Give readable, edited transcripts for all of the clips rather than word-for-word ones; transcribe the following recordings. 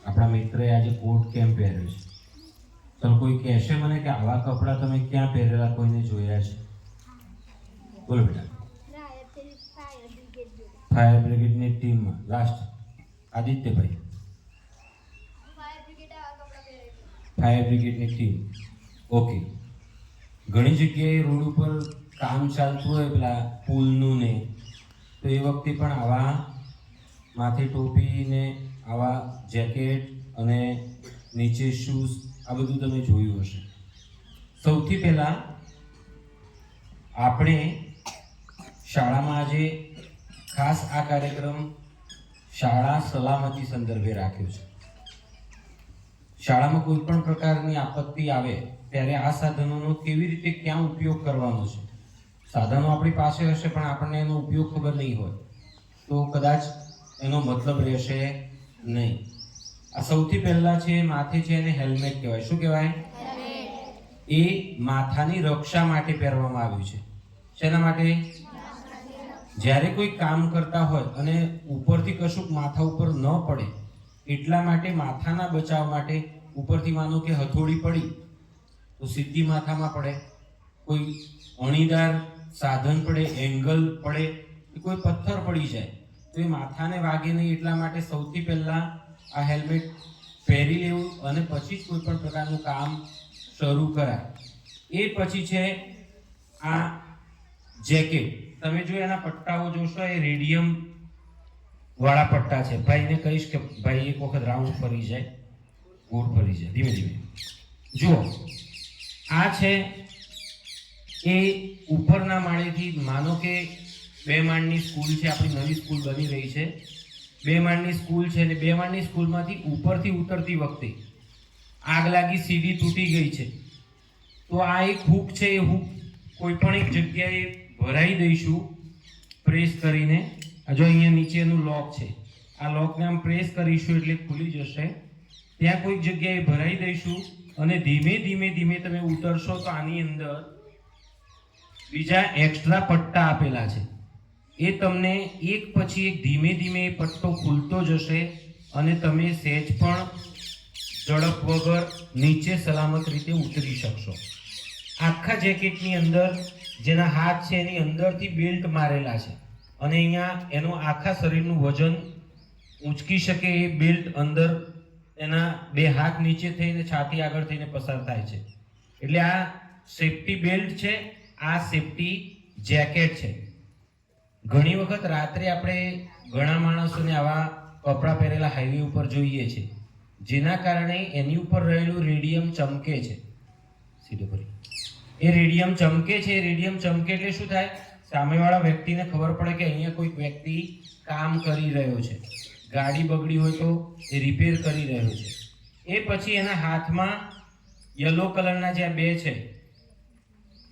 આપણા મિત્રએ આજે કોટ કેમ પહેર્યો છે? તો કોઈ કહેશે મને કે આવા કપડાં તમે ક્યાં પહેરેલા કોઈને જોયા છે? બોલો બેટા. ફાયર બ્રિગેડની ટીમમાં લાસ્ટ આદિત્યભાઈ. ફાયર બ્રિગેડની ટીમ. ઓકે. ઘણી જગ્યાએ રોડ ઉપર કામ ચાલતું હોય પેલા પુલનું ને, તો એ વખતે પણ આવા માથે ટોપી ને આવા જેકેટ અને નીચે શૂઝ આ બધું તમે જોયું હશે. સૌથી પહેલા આપણે શાળામાં આજે ખાસ આ કાર્યક્રમ શાળા સલામતી સંદર્ભે રાખ્યો છે. શાળામાં કોઈ પણ પ્રકારની આપત્તિ આવે ત્યારે આ સાધનોનો કેવી રીતે ક્યાં ઉપયોગ કરવાનો છે. સાધનો આપણી પાસે હશે પણ આપણને એનો ઉપયોગ ખબર નહીં હોય તો કદાચ એનો મતલબ રહેશે નહીં. આ સૌથી પહેલા છે માથે છે એને હેલ્મેટ કહેવાય. શું કહેવાય? એ માથાની રક્ષા માટે પહેરવામાં આવ્યું છે. શેના માટે? જ્યારે કોઈ કામ કરતા હોય અને ઉપરથી કશુંક માથા ઉપર ન પડે એટલા માટે માથાના બચાવ માટે ઉપરથી માનો કે હથોડી પડી તો સીધી માથામાં પડે, કોઈ અણીદાર સાધન પડે, એંગલ પડે, કોઈ પથ્થર પડી જાય તો એ માથાને વાગે નહીં એટલા માટે સૌથી પહેલા આ હેલ્મેટ પહેરી લેવું અને પછી જ કોઈ પણ પ્રકારનું કામ શરૂ કરાય. એ પછી છે આ જેકેટ. તમે જો એના પટ્ટાઓ જોશો એ રેડિયમ વાળા પટ્ટા છે. ભાઈને કહીશ કે ભાઈ એક વખત રાઉન્ડ ફરી જાય, ગોળ ફરી જાય, ધીમે ધીમે જુઓ. આ છે એ ઉપરના માળેથી, માનો કે 2 માળની સ્કૂલ છે, આપણી નવી સ્કૂલ બની રહી છે. 2 માળની સ્કૂલ છે અને 2 માળની સ્કૂલમાંથી ઉપરથી ઉતરતી વખતે આગ લાગી, સીડી તૂટી ગઈ છે તો આ એક હૂક છે. એ હૂક કોઈ પણ એક જગ્યાએ ભરાઈ દઈશું પ્રેસ કરીને. જો અહીંયા નીચેનું લોક છે, આ લોકને આમ પ્રેસ કરીશું એટલે ખુલી જશે. ત્યાં કોઈક જગ્યાએ ભરાઈ દઈશું અને ધીમે ધીમે ધીમે તમે ઉતરશો તો આની અંદર બીજા એક્સ્ટ્રા પટ્ટા આપેલા છે. એ તમને એક પછી એક ધીમે ધીમે પટ્ટો ખુલતો જશે અને તમે સહેજ પણ ઝડપ વગર નીચે સલામત રીતે ઉતરી શકશો. આખા જેકેટની અંદર જેના હાથ છે એની અંદરથી બેલ્ટ મારેલા છે અને અહીંયા એનું આખા શરીરનું વજન ઊંચકી શકે એ બેલ્ટ અંદર એના 2 હાથ નીચે થઈને છાતી આગળ થઈને પસાર થાય છે. એટલે આ સેફટી બેલ્ટ છે, આ સેફટી જેકેટ છે. ઘણી વખત રાત્રે આપણે ઘણા માણસોને આવા કપડાં પહેરેલા હાઈવે ઉપર જોઈએ છે જેના કારણે એની ઉપર રહેલું રેડિયમ ચમકે છે. સીધો કરી એ રેડિયમ ચમકે છે. રેડિયમ ચમકે એટલે શું થાય? સામેવાળા વ્યક્તિને ખબર પડે કે અહીંયા કોઈક વ્યક્તિ કામ કરી રહ્યો છે, ગાડી બગડી હોય તો એ રિપેર કરી રહ્યો છે. એ પછી એના હાથમાં યલો કલરના જે 2 છે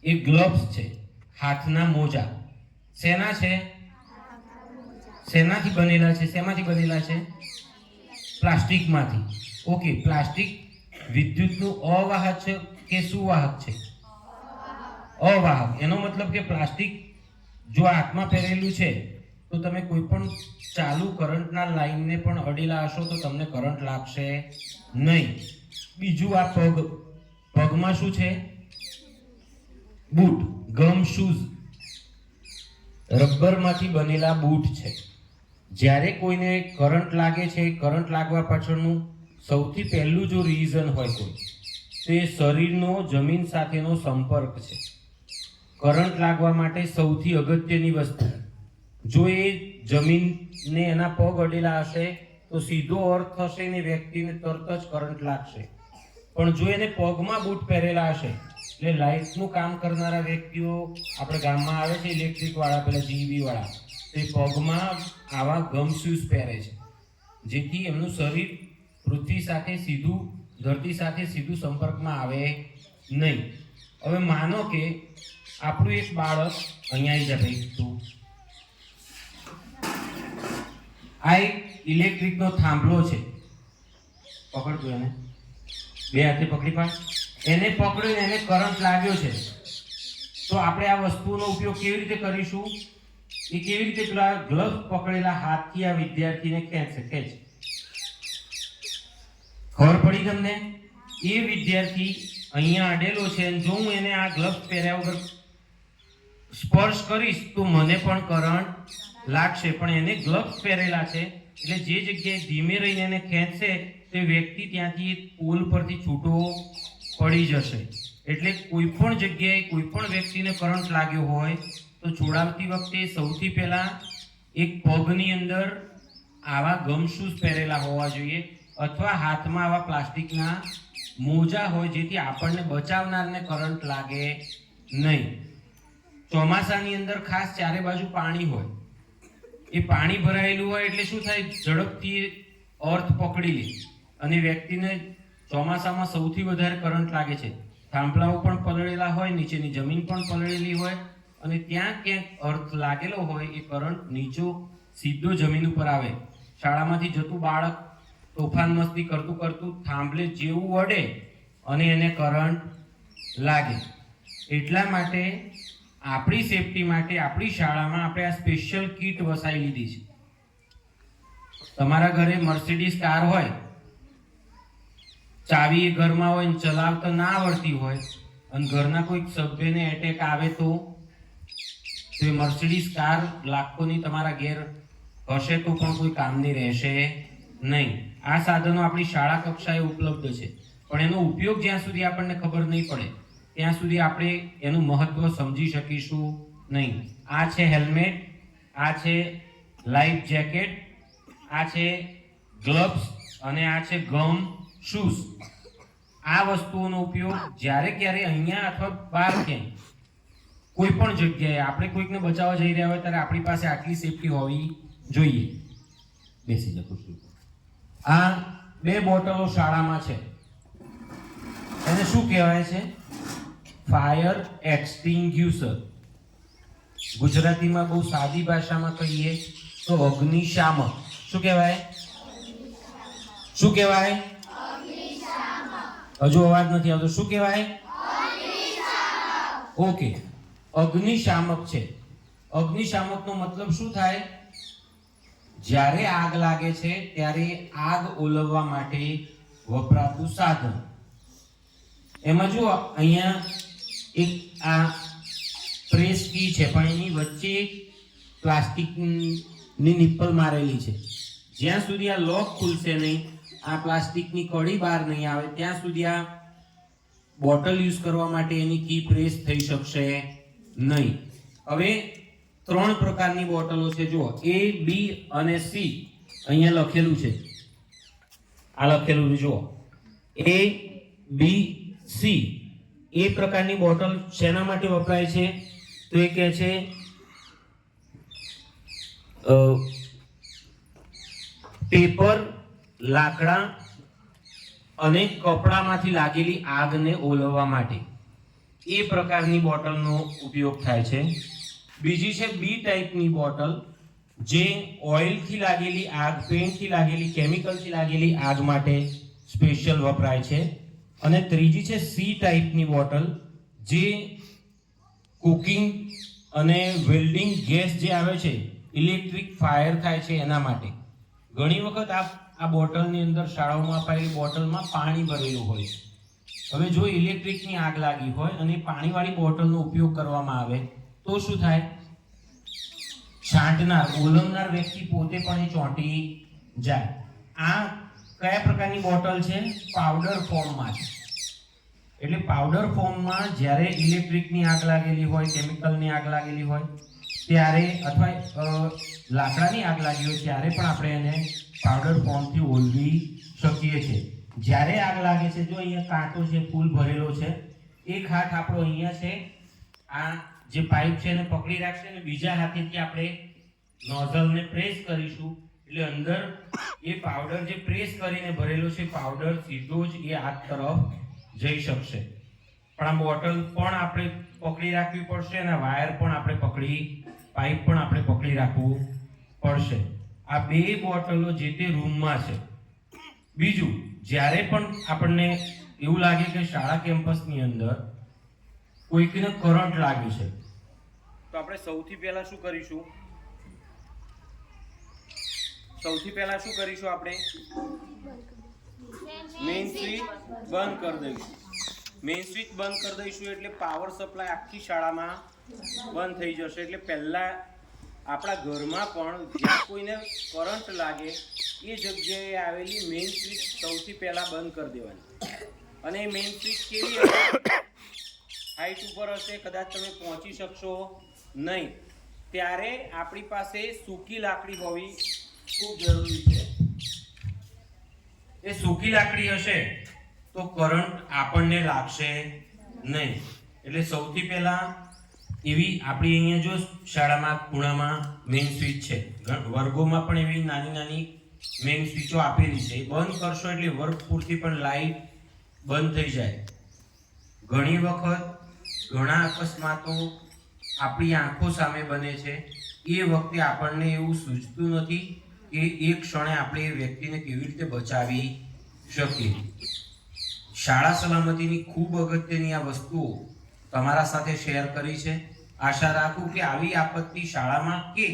એ ગ્લવ્સ છે, હાથના મોજા. શેના છે? શેનાથી બનેલા છે? શેમાંથી બનેલા છે? પ્લાસ્ટિકમાંથી. ઓકે. પ્લાસ્ટિક વિદ્યુતનું અવાહક છે કે સુવાહક છે? અવાહક. એનો મતલબ કે પ્લાસ્ટિક જો હાથમાં પહેરેલું છે તો તમે કોઈ પણ ચાલુ કરંટના લાઈનને પણ અડેલા હશો તો તમને કરંટ લાગશે નહીં. બીજું આ પગમાં શું છે? બૂટ, ગમ શૂઝ, રબરમાંથી બનેલા બૂટ છે. જ્યારે કોઈને કરંટ લાગે છે, કરંટ લાગવા પાછળનું સૌથી પહેલું જો રીઝન હોય કોઈ તો એ શરીરનો જમીન સાથેનો સંપર્ક છે. કરંટ લાગવા માટે સૌથી અગત્યની વસ્તુ, જો એ જમીનને એના પગ અડેલા હશે તો સીધો અર્થ થશે ને વ્યક્તિને તરત જ કરંટ લાગશે. પણ જો એને પગમાં બૂટ પહેરેલા હશે એટલે લાઇટનું કામ કરનારા વ્યક્તિઓ આપણે ગામમાં આવે છે ઇલેક્ટ્રિક વાળા, પેલા જીબી વાળા, તે પગમાં આવા ગમ શૂઝ પહેરે છે જેથી એમનું શરીર પૃથ્વી સાથે સીધું, ધરતી સાથે સીધું સંપર્કમાં આવે નહીં. હવે માનો કે આપણું એક બાળક અહીંયા આવી જાય, ભાઈ તું આ એક ઇલેક્ટ્રિકનો થાંભલો છે, પકડતું એને 2 હાથે પકડી પાડ. એને પકડીને એને કરંટ લાગ્યો છે તો આપણે આ વસ્તુનો ઉપયોગ કેવી રીતે કરીશું? એ કેવી રીતે પેલા ગ્લવ્સ પકડેલા હાથથી આ વિદ્યાર્થીને ખેંચ. ખબર પડી તમને? એ વિદ્યાર્થી અહીંયા અડેલો છે અને જો હું એને આ ગ્લવ્સ પહેર્યા વગર સ્પર્શ કરીશ તો મને પણ કરંટ લાગશે, પણ એને ગ્લવ્સ પહેરેલા છે એટલે જે જગ્યાએ ધીમે રહીને એને ખેંચશે તે વ્યક્તિ ત્યાંથી પુલ પરથી છૂટો પડી જશે. એટલે કોઈ પણ જગ્યાએ કોઈ પણ વ્યક્તિને કરંટ લાગ્યો હોય તો છોડાવતી વખતે સૌથી પહેલા એક પગની અંદર આવા ગમ શૂઝ પહેરેલા હોવા જોઈએ અથવા હાથમાં આવા પ્લાસ્ટિકના મોજા હોય જેથી આપણને બચાવનારને કરંટ લાગે નહીં. ચોમાસાની અંદર ખાસ ચારે બાજુ પાણી હોય, એ પાણી ભરાયેલું હોય એટલે શું થાય, ઝડપથી અર્થ પકડી લે અને વ્યક્તિને ચોમાસામાં સૌથી વધારે કરંટ લાગે છે. થાંભલાઓ પણ પલળેલા હોય, નીચેની જમીન પણ પલળેલી હોય અને ત્યાં ક્યાંક અર્થ લાગેલો હોય એ કરંટ નીચો સીધો જમીન ઉપર આવે. શાળામાંથી જતું બાળક તોફાન મસ્તી કરતું કરતું થાંભલે જેવું વળે અને એને કરંટ લાગે. એટલા માટે આપણી સેફટી માટે આપણી શાળામાં આપણે આ સ્પેશિયલ કીટ વસાવી લીધી છે. તમારા ઘરે મર્સિડીઝ કાર હોય, ચાવી ઘરમાં હોય ને ચલાવતા ના આવડતી હોય અને ઘરના કોઈક સભ્યને એટેક આવે તો એ મર્સિડીઝ કાર લાખોની તમારા ઘેર હશે તો પણ કોઈ કામની રહેશે નહીં. આ સાધનો આપણી શાળા કક્ષાએ ઉપલબ્ધ છે, પણ એનો ઉપયોગ જ્યાં સુધી આપણને ખબર નહીં પડે ત્યાં સુધી આપણે એનું મહત્વ સમજી શકીશું નહીં. આ છે હેલ્મેટ, આ છે લાઈફ જેકેટ, આ છે ગ્લવ્સ અને આ છે ગમ શૂઝ. આ વસ્તુઓનો ઉપયોગ જ્યારે ક્યારે અહીંયા અથવા બહાર ક્યાંય કોઈ પણ જગ્યાએ આપણે કોઈકને બચાવવા જઈ રહ્યા હોય ત્યારે આપણી પાસે આટલી સેફટી હોવી જોઈએ. બેસી જતો છું. આ 2 બોટલો શાળામાં છે, એને શું કહેવાય છે? Fire extinguisher. ગુજરાતીમાં બહુ સાદી ભાષામાં કહીએ તો અગ્નિશામક. શું કહેવાય? શું કહેવાય? હજુ અવાજ નથી આવતો. શું કહેવાય? ઓકે, અગ્નિશામક છે. અગ્નિશામકનો મતલબ શું થાય? જ્યારે આગ લાગે છે ત્યારે આગ ઓલવવા માટે વપરાતું સાધન. એમાં જુઓ અહીંયા એક આ પ્રેસ કી છે પણ એની વચ્ચે પ્લાસ્ટિકની નિપ્પલ મારેલી છે. જ્યાં સુધી આ લોક ખુલશે નહીં, આ પ્લાસ્ટિકની કડી બહાર નહીં આવે ત્યાં સુધી આ બોટલ યુઝ કરવા માટે એની કી પ્રેસ થઈ શકશે નહીં. હવે 3 પ્રકારની બોટલો છે. જુઓ A, B અને C અહીંયા લખેલું છે. આ લખેલું છે જુઓ A, B, C. એ પ્રકારની બોટલ શેના માટે વપરાય છે? તો એ કહે છે પેપર, લાકડા અને કપડામાંથી લાગેલી આગને ઓલવવા માટે એ પ્રકારની બોટલનો ઉપયોગ થાય છે. બીજી છે બી ટાઈપની બોટલ, જે ઓઇલથી લાગેલી આગ, પેઇન્ટથી લાગેલી, કેમિકલથી લાગેલી આગ માટે સ્પેશિયલ વપરાય છે. અને ત્રીજી છે સી ટાઈપની બોટલ, જે કુકિંગ અને વેલ્ડિંગ ગેસ જે આવે છે, ઇલેક્ટ્રિક ફાયર થાય છે એના માટે. ઘણી વખત આ બોટલની અંદર શાળાઓમાં અપાયેલી બોટલમાં પાણી ભરેલું હોય છે. હવે જો ઇલેક્ટ્રિકની આગ લાગી હોય અને પાણીવાળી બોટલનો ઉપયોગ કરવામાં આવે તો શું થાય? છાંટનાર, ઓલવનાર વ્યક્તિ પોતે પણ એ ચોંટી જાય. આ કયા પ્રકારની બોટલ છે? પાવડર ફોર્મમાં છે. એટલે પાવડર ફોર્મમાં જ્યારે ઇલેક્ટ્રિકની આગ લાગેલી હોય, કેમિકલની આગ લાગેલી હોય ત્યારે અથવા લાકડાની આગ લાગી હોય ત્યારે પણ આપણે એને પાવડર ફોર્મથી ઓલવી શકીએ છીએ. જ્યારે આગ લાગે છે, જો અહીંયા કાંટો છે, ફૂલ ભરેલો છે, એક હાથ આપણો અહીંયા છે, આ જે પાઇપ છે એને પકડી રાખશે અને બીજા હાથેથી આપણે નોઝલને પ્રેસ કરીશું એટલે અંદર એ પાવડર જે પ્રેસ કરીને ભરેલો છે પાવડર સીધો જ એ હાથ તરફ જઈ શકશે. પણ આ બોટલ પણ આપણે પકડી રાખવી પડશે અને વાયર પણ આપણે પાઇપ પણ આપણે પકડી રાખવું પડશે. આ 2 બોટલો જે તે રૂમમાં છે. બીજું, જ્યારે પણ આપણને એવું લાગે કે શાળા કેમ્પસની અંદર કોઈકને કરંટ લાગ્યું છે તો આપણે સૌથી પહેલા શું કરીશું? આપણે મેઇન સ્વિચ બંધ કરી દઈશું. મેઇન સ્વિચ બંધ કરી દઈશું એટલે પાવર સપ્લાય આખી શાળામાં બંધ થઈ જશે. એટલે પહેલાં આપણા ઘરમાં પણ જ્યાં કોઈને કરંટ લાગે એ જગ્યાએ આવેલી મેઇન સ્વિચ સૌથી પહેલાં બંધ કરી દેવાની. અને એ મેઇન સ્વિચ કેવી હશે? હાઈટ ઉપર હશે, કદાચ તમે પહોંચી શકશો નહીં. ત્યારે આપણી પાસે સૂકી લાકડી હોવી ખૂબ જરૂરી છે. એ સૂકી લાકડી હશે તો કરંટ આપણને લાગશે નહીં. એટલે સૌથી પહેલા એવી આપણી અહીંયા જો શાળામાં ખૂણામાં મેઇન સ્વિચ છે, વર્ગોમાં પણ એવી નાની નાની મેઇન સ્વિચો આપેલી છે. એ બંધ કરશો એટલે વર્ગ પૂરતી પણ લાઈટ બંધ થઈ જાય. ઘણી વખત ઘણા અકસ્માતો આપણી આંખો સામે બને છે. એ વખતે આપણને એવું સૂચતું નથી કે એક ક્ષણે આપણે એ વ્યક્તિને કેવી રીતે બચાવી શકીએ. શાળા સલામતીની ખૂબ અગત્યની આ વસ્તુઓ તમારા સાથે શેર કરી છે. આશા રાખું કે આવી આપત્તિ શાળામાં કે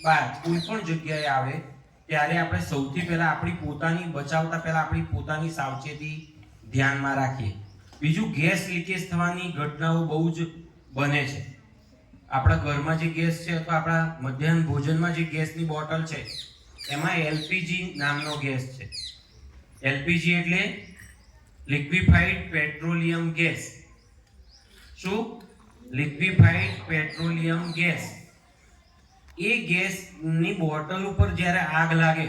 બહાર કોઈ પણ જગ્યાએ આવે ત્યારે આપણે સૌથી પહેલા આપણી પોતાની બચાવતા પહેલા આપણી પોતાની સાવચેતી ધ્યાનમાં રાખીએ. બીજું, ગેસ લીકેજ થવાની ઘટનાઓ બહુ જ બને છે. આપણા ઘરમાં જે ગેસ છે અથવા આપણા મધ્યાહન ભોજનમાં જે ગેસની બોટલ છે એમાં એલપીજી નામનો ગેસ છે. એલપીજી એટલે લિક્વિફાઈડ પેટ્રોલિયમ ગેસ. શું? Liquefied petroleum gas. એ ગેસની બોટલ ઉપર જ્યારે આગ લાગે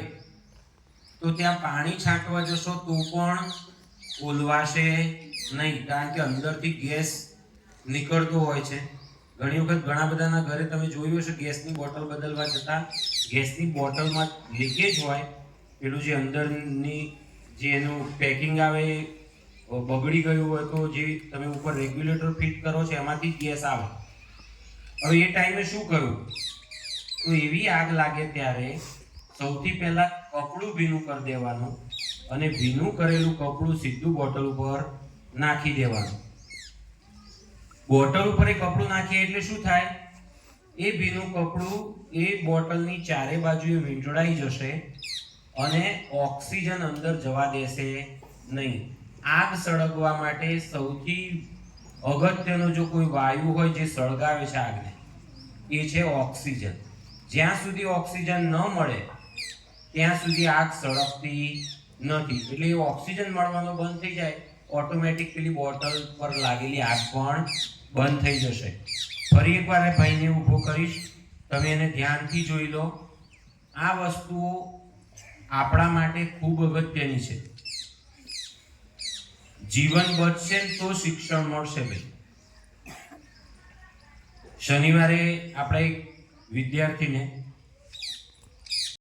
તો ત્યાં પાણી છાંટવા જશો તો પણ ઓલવાશે નહીં, કારણ કે અંદરથી ગેસ નીકળતો હોય છે. ઘણી વખત ઘણા બધાના ઘરે તમે જોયું હશે ગેસની બોટલ બદલવા જતાં ગેસની બોટલમાં લીકેજ હોય, પેલું જે અંદરની જે એનું પેકિંગ આવે બગડી ગયું હોય તો જે તમે ઉપર રેગ્યુલેટર ફિટ કરો છો એમાંથી ગેસ આવે. હવે એ ટાઈમે શું કરવું? તો એવી આગ લાગે ત્યારે સૌથી પહેલા કપડું ભીનું કરી દેવાનું અને ભીનું કરેલું કપડું સીધું બોટલ ઉપર નાખી દેવાનું. બોટલ ઉપર એ કપડું નાખીએ એટલે શું થાય? એ ભીનું કપડું એ બોટલની ચારે બાજુએ વીંટળાઈ જશે અને ઓક્સિજન અંદર જવા દેશે નહીં. આગ સળગવા માટે સૌથી અગત્યનો જો કોઈ વાયુ હોય જે સળગાવે છે આગને, એ છે ઓક્સિજન. જ્યાં સુધી ઓક્સિજન ન મળે ત્યાં સુધી આગ સળગતી નથી. એટલે એ ઓક્સિજન મળવાનો બંધ થઈ જાય ઓટોમેટિકલી બોટલ પર લાગેલી આગ પણ બંધ થઈ જશે. ફરી એકવાર ભાઈને ઊભો કરીશ, તમે એને ધ્યાનથી જોઈ લો. આ વસ્તુઓ આપણા માટે ખૂબ અગત્યની છે. જીવન બચશે તો શિક્ષણ મળશે. ભાઈ, શનિવારે આપણે એક વિદ્યાર્થીને